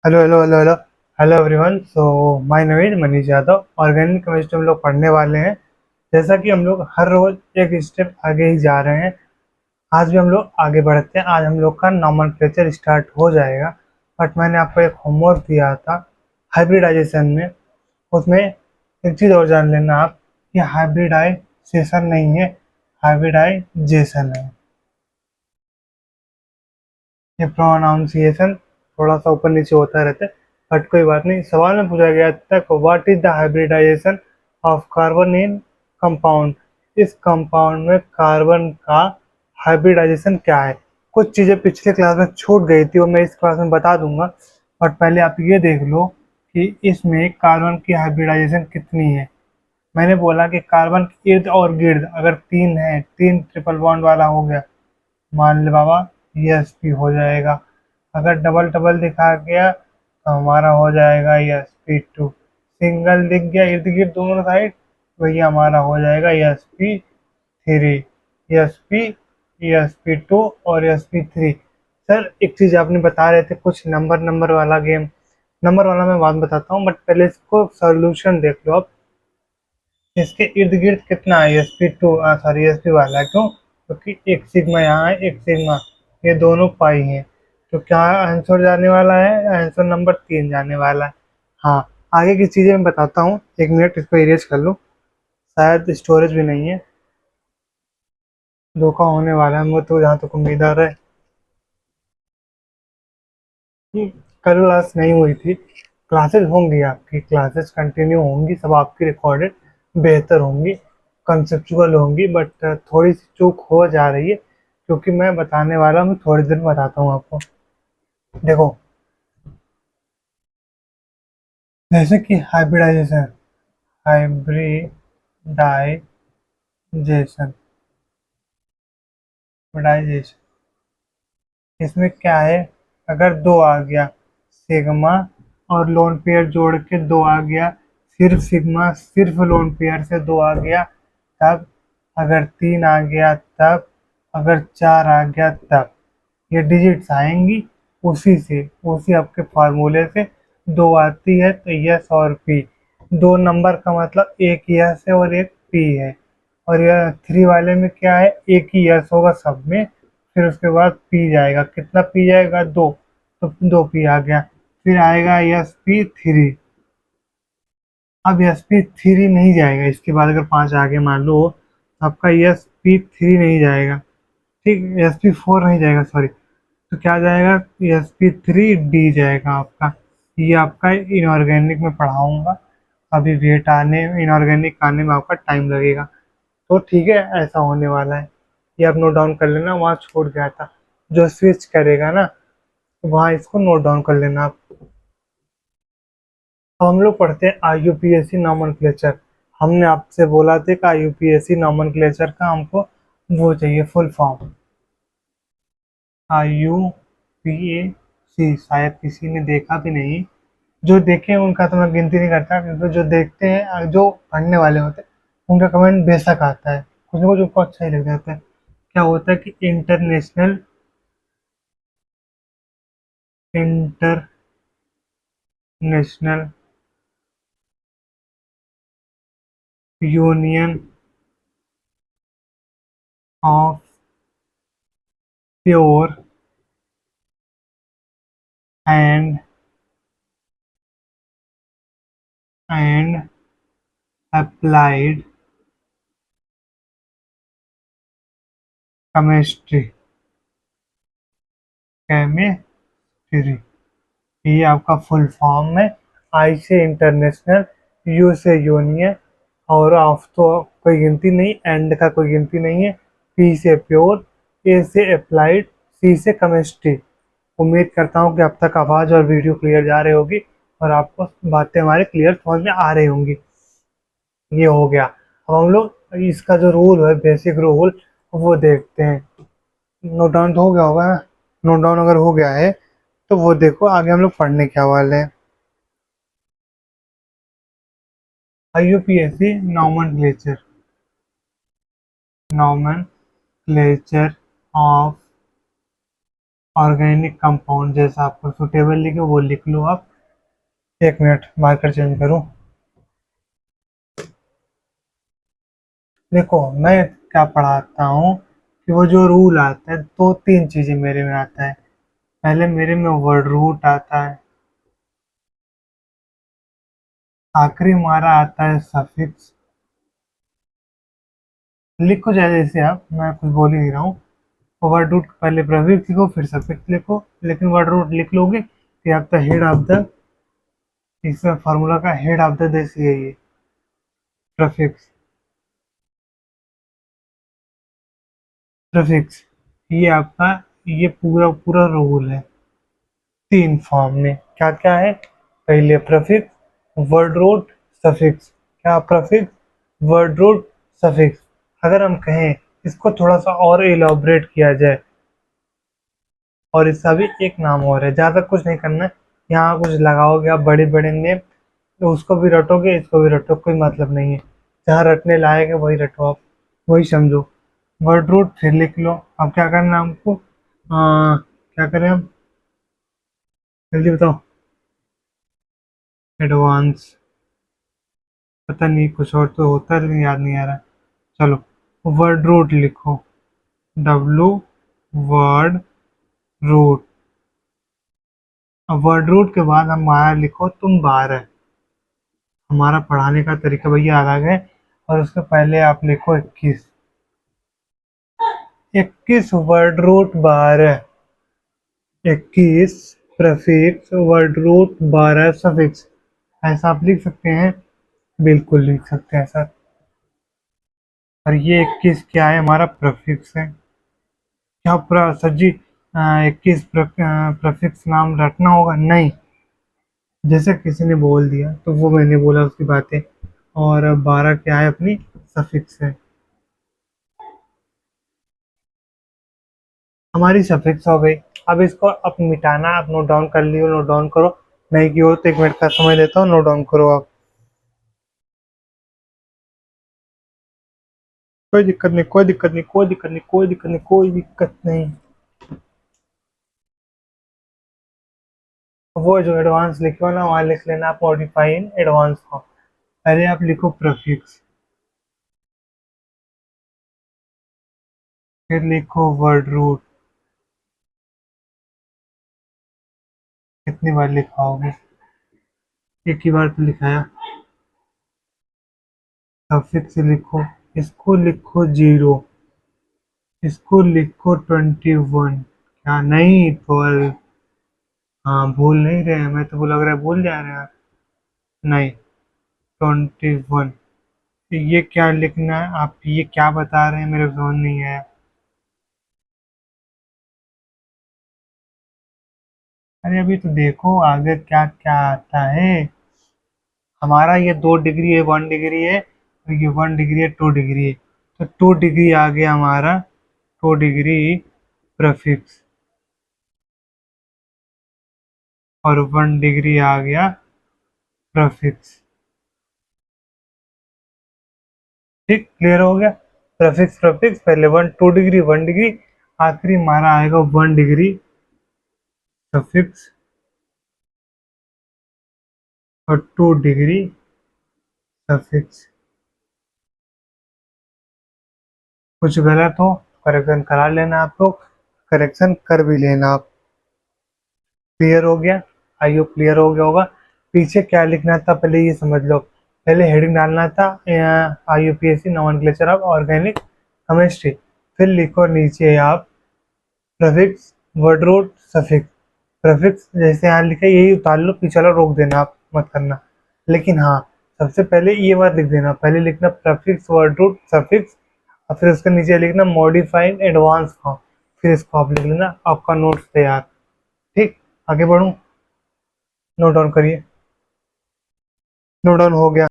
Hello hello hello hello hello everyone. So my name is Manish Yadav. Organic chemistry हम लोग पढ़ने वाले हैं। जैसा कि हम लोग हर रोज एक स्टेप आगे ही जा रहे हैं, आज भी हम लोग आगे बढ़ते हैं। आज हम लोग का नॉमेनक्लेचर स्टार्ट हो जाएगा। बट मैंने आपको एक होमवर्क दिया था हाइब्रिडाइजेशन में, उसमें एक चीज़ और जान लेना आप कि हाइब्रिडाइजेशन नहीं है, हाइब्रिडाइजेशन है। ये प्रोनाउंसिएशन थोड़ा सा ऊपर नीचे होता रहता है, बट कोई बात नहीं। सवाल में पूछा गया था what is the hybridization of carbon in compound. इस कंपाउंड में कार्बन का हाइब्रिडाइजेशन क्या है। कुछ चीज़ें पिछले क्लास में छूट गई थी, वो मैं इस क्लास में बता दूंगा। बट पहले आप ये देख लो कि इसमें कार्बन की हाइब्रिडाइजेशन कितनी है। मैंने बोला कि कार्बन के इर्द और गिर्द अगर तीन है, तीन ट्रिपल बॉन्ड वाला हो गया, मान ले बाबा, ESP हो जाएगा। अगर डबल डबल दिखा गया तो हमारा हो जाएगा ESP2। सिंगल दिख गया इर्द गिर्द दोनों साइड, वही हमारा हो जाएगा ESP3। ESP, ESP2 और ESP3। सर एक चीज़ आपने बता रहे थे कुछ नंबर नंबर वाला गेम, नंबर वाला मैं बाद में बताता हूँ, बट पहले इसको सोल्यूशन देख लो आप। इसके इर्द गिर्द कितना है ESP2, सॉरी ESP वाला है, क्यों? क्योंकि एक सिग्मा यहाँ है, एक सिग्मा, ये दोनों पाई हैं। तो क्या आंसर जाने वाला है? आंसर नंबर 3 जाने वाला है। हाँ, आगे की चीज़ें मैं बताता हूँ। एक मिनट इसको इरेज कर लो, शायद स्टोरेज भी नहीं है। धोखा होने वाला है मुझे तो, जहाँ तक उम्मीद आ रहा है। कल क्लास नहीं हुई थी। क्लासेस होंगी, आपकी क्लासेस कंटिन्यू होंगी, सब आपकी रिकॉर्डेड बेहतर होंगी, कंसेप्चुअल होंगी। बट थोड़ी सी चूक हो जा रही है, क्योंकि मैं बताने वाला हूँ, थोड़ी देर में बताता हूँ आपको। देखो, जैसे कि हाइब्रिडाइजेशन, हाइब्रिडाइजेशन, हाइब्रिडाइजेशन, इसमें क्या है? अगर दो आ गया सिग्मा और लोन पेयर जोड़ के दो आ गया, सिर्फ सिग्मा सिर्फ लोन पेयर से दो आ गया तब, अगर तीन आ गया तब, अगर चार आ गया तब, ये डिजिट्स आएंगी उसी से, उसी आपके फार्मूले से। दो आती है तो यस और पी। दो नंबर का मतलब एक यस है और एक पी है। और यह थ्री वाले में क्या है? एक ही यस होगा सब में, फिर उसके बाद पी जाएगा। कितना पी जाएगा? दो, तो दो पी आ गया। फिर आएगा SP3। अब SP3 नहीं जाएगा, इसके बाद अगर पाँच आगे मान लो तो आपका SP3 नहीं जाएगा, ठीक, SP4 नहीं जाएगा, सॉरी। तो क्या जाएगा? SP3D जाएगा आपका। ये आपका इनऑर्गेनिक में पढ़ाऊंगा, अभी वेट आने, इनऑर्गेनिक आने में आपका टाइम लगेगा। तो ठीक है, ऐसा होने वाला है। ये आप नोट डाउन कर लेना, वहाँ छूट गया था। जो स्विच करेगा ना, वहाँ इसको नोट डाउन कर लेना आप। अब हम लोग पढ़ते हैं IUPAC नॉमेनक्लेचर। हमने आपसे बोला था कि IUPAC नॉमेनक्लेचर का हमको वो चाहिए, फुल फॉर्म। IUPAC शायद किसी ने देखा भी नहीं, जो देखे उनका तो मैं गिनती नहीं करता, क्योंकि जो देखते हैं, जो पढ़ने वाले होते हैं, उनका कमेंट बेशक आता है, कुछ ना कुछ उनको अच्छा ही लग जाता है। क्या होता है कि international international union of pure and and applied chemistry, chemistry, ये आपका फुल फॉर्म है। आई से इंटरनेशनल, यू से यूनियन, और ऑफ तो कोई गिनती नहीं, एंड का कोई गिनती नहीं है, पी से प्योर, ए से अप्लाइड, सी से केमिस्ट्री। उम्मीद करता हूँ कि अब तक आवाज़ और वीडियो क्लियर जा रही होगी, और आपको बातें हमारी क्लियर समझ में आ रही होंगी। ये हो गया। अब हम लोग इसका जो रूल है, बेसिक रूल, वो देखते हैं। नोट डाउन तो हो गया होगा ना? नोट डाउन अगर हो गया है तो वो देखो, आगे हम लोग पढ़ने क्या वाले हैं। IUPAC nomenclature, nomenclature of organic compound जैसा आपको सुटेबल लिखे वो लिख लो आप। 1 मिनट मार्कर चेंज करूँ। देखो मैं क्या पढ़ाता हूँ कि वो जो रूल आता है, दो तीन चीजें मेरे में आता है। पहले मेरे में वर्ड रूट आता है, आखिरी हमारा आता है सफिक्स। लिखो जैसे जैसे आप, मैं कुछ बोल ही नहीं रहा हूँ। वर्ड रूट पहले प्रीफिक्स लिखो फिर सफिक्स लिखो, लेकिन वर्ड रूट लिख लोगे कि आपका हेड ऑफ द, इसमें फार्मूला का हेड ऑफ द देश यही है, प्रीफिक्स। प्रीफिक्स ये आपका, ये पूरा पूरा रूल है 3 फॉर्म में। क्या क्या है? पहले प्रीफिक्स, वर्ड रूट, सफिक्स। क्या प्रीफिक्स, वर्ड रूट, सफिक्स। अगर हम कहें इसको थोड़ा सा और इलाबरेट किया जाए, और इसका भी एक नाम और है, ज़्यादा कुछ नहीं करना है। यहाँ कुछ लगाओगे आप बड़े बड़े नेम, तो उसको भी रटोगे इसको भी रटो, कोई मतलब नहीं है। जहाँ रटने लायक है वही रटो आप, वही समझो। वर्ड रूट फिर लिख लो। अब क्या करना है हमको? क्या करें हम, जल्दी बताओ। एडवांस, पता नहीं कुछ और तो होता है लेकिन याद नहीं आ रहा। चलो वर्ड रूट लिखो, डब्लू वर्ड रूट। अब वर्ड रूट के बाद हमारा लिखो तुम 12। हमारा पढ़ाने का तरीका भैया अलग है। और उसके पहले आप लिखो 21। 21 word root 12। 21 prefix, word root 12 suffix. ऐसा आप लिख सकते हैं, बिल्कुल लिख सकते हैं सर। और ये 21 क्या है? हमारा प्रीफिक्स है। क्या पूरा सर जी 21 प्रीफिक्स नाम रटना होगा? नहीं, जैसे किसी ने बोल दिया तो वो मैंने बोला उसकी बातें। और 12 क्या है? अपनी सफिक्स है, हमारी सफिक्स हो गई। अब इसको अब मिटाना, आप नोट डाउन कर लियो, नोट डाउन करो। नहीं की हो तो 1 मिनट का समय देता हूँ, नोट डाउन करो आप। कोई दिक्कत नहीं, कोई दिक्कत नहीं, कोई दिक्कत नहीं, कोई दिक्कत नहीं, कोई दिक्कत नहीं। वो जो एडवांस लिखे हो ना, वहाँ लिख लेना आप मॉडिफाई इन एडवांस फॉर्म। पहले आप लिखो प्रीफिक्स, फिर लिखो वर्ड रूट। कितनी बार लिखाओगे? एक ही बार तो लिखाया। सफिक्स लिखो, इसको लिखो 0, इसको लिखो 21। क्या नहीं 12? हाँ भूल नहीं रहे हैं, मैं तो लग रहा है भूल जा रहे हैं आप। नहीं, 21। ये क्या लिखना है? आप ये क्या बता रहे हैं, मेरे को समझ नहीं आया। अरे अभी तो देखो आगे क्या क्या आता है। हमारा ये 2 डिग्री है, 1 डिग्री है, और ये 1 डिग्री है, 2 डिग्री है। तो 2 डिग्री आ गया हमारा, 2 डिग्री प्रीफिक्स। और 1 डिग्री आ गया प्रीफिक्स। ठीक, क्लियर हो गया। प्रीफिक्स प्रीफिक्स, पहले 2 डिग्री 1 डिग्री, आखिरी हमारा आएगा 1 डिग्री सफिक्स और 2 डिग्री सफिक्स। कुछ गलत हो करेक्शन करा लेना आप लोग, करेक्शन कर भी लेना आप। क्लियर हो गया? आई होप क्लियर हो गया होगा। पीछे क्या लिखना था पहले ये समझ लो। पहले हेडिंग डालना था IUPAC nomenclature of organic chemistry. फिर लिखो नीचे आप prefix, word root, suffix. Prefix जैसे यहाँ लिखा है यही उतार लो, पीछे वाला रोक देना, आप मत करना। लेकिन हाँ, सबसे पहले ये बात लिख देना, पहले लिखना प्रीफिक्स, वर्ड रूट, सफिक्स, और फिर उसके नीचे लिखना मॉडिफाइड एडवांस फॉर्म। फिर इसको आप लिख लेना, आपका नोट्स तैयार। ठीक, आगे बढ़ूँ? नोट डाउन करिए। नोट डाउन हो गया।